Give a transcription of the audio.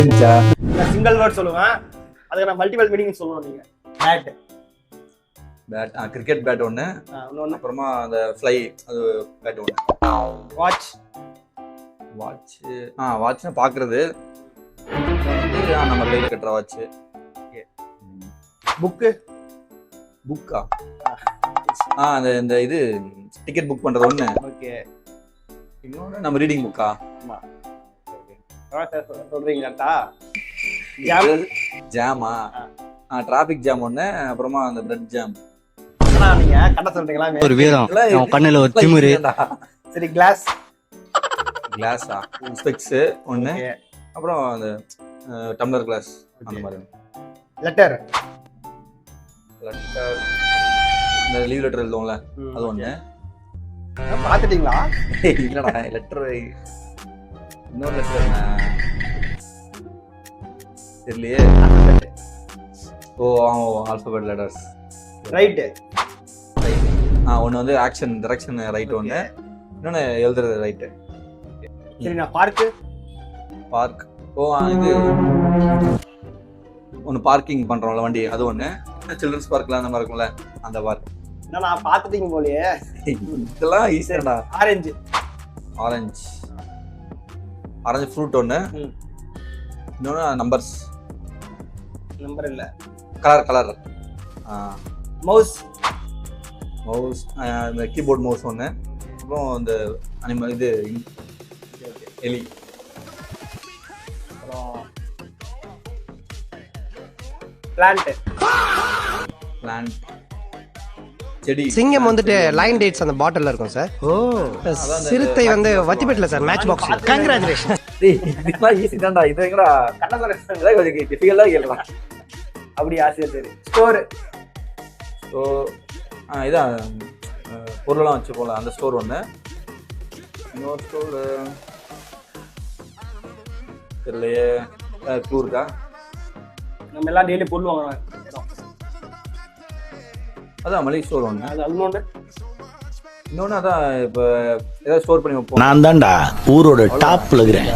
Single word சொல்லுவேன், அதுக்கு நான் மல்டிபிள் மீனிங் சொல்லணும். நீங்க பேட் பேட் கிரிக்கெட் பேட் ஒன்று, இன்னொன்று அப்புறமா அந்த ஃப்ளை அது பேட் ஒன்று. வாட்ச் வாட்ச் வாட்ச்னா பார்க்குறது, நம்ம கையில் கட்டுற வாட்ச். புக்கா அந்த இந்த இது டிக்கெட் புக் பண்ணுறது ஒன்று. ஓகே. இன்னொன்று நம்ம ரீடிங் புக்கா. சொல்றீங்களாட்டா? ஜாமா டிராபிக் ஜாம் ஒன்று, அப்புறமா அந்த பிரெட் ஜாம். நீங்க கரெக்டா சொல்றீங்களா? ஒரு வீரம் கண்ணுல ஒரு திமிரு. சரி, கிளாஸா ஸ்பெக்ஸ் ஒன்று, அப்புறம் அந்த டம்ளர் கிளாஸ் அந்த மாதிரி. லெட்டர் இந்த லீவ் லெட்டர் எழுதுவோம்ல அது ஒன்று. பாத்துட்டீங்களா? இல்லடா லெட்டர், இன்னொரு லெட்டர் என்ன தெரியலையே. Alphabet letters. ரைட். ஒன்று வந்து ஆக்ஷன் டைரக்ஷன் ரைட் ஒன்று, இன்னொன்று எழுதுறது ரைட்டு. சரி, நான் பார்க். இது ஒன்று பார்க்கிங் பண்றோம்ல வண்டி, அது ஒன்று. சில்ட்ரன்ஸ் பார்க்ல அந்த மாதிரி இருக்கும்ல அந்த பார்க். நான் பாத்துட்டீங்க போலயே. இதெல்லாம் ஈஸியாடா. ஆரஞ்சு ஃப்ரூட் ஒன்று, இன்னொன்று நம்பர் இல்ல, கலர். மவுஸ் இந்த கீபோர்ட் மவுஸ் ஒன்று, அப்புறம் இந்த அனிமல் இது எலி. அப்புறம் பிளான்ட் செடி. சிங்கம் வந்துட்டு லைன் டேட்ஸ் அந்த பாட்டில்ல இருக்கும் சார். சிறுத்தை வந்து வத்திப்பேட்ல சார் மேட்ச் பாக்ஸ். கங்க்ராச்சுலேஷன். இதெல்லாம் ஈஸி தான்டா. இது எங்கடா கொஞ்சம் டிஃபிகல்ட்டா கேளுடா. அப்படி ஆசையா. சரி, ஸ்டோர். இதான் பொருளெல்லாம் வச்சு போல அந்த ஸ்டோர் ஒன்று. இன்னொரு ஸ்டோர் தெரியலையே. க்ளூ இருக்கா? நம்ம எல்லாம் டெய்லி பொருள் வாங்குறோம். அதான் மளிகை ஸ்டோர் ஒன்று. அது இன்னொன்று அதான் இப்போ ஏதாவது ஸ்டோர் பண்ணி வைப்போம். நான் தான்டா ஊரோட டாப்ல இருக்கிறேன்.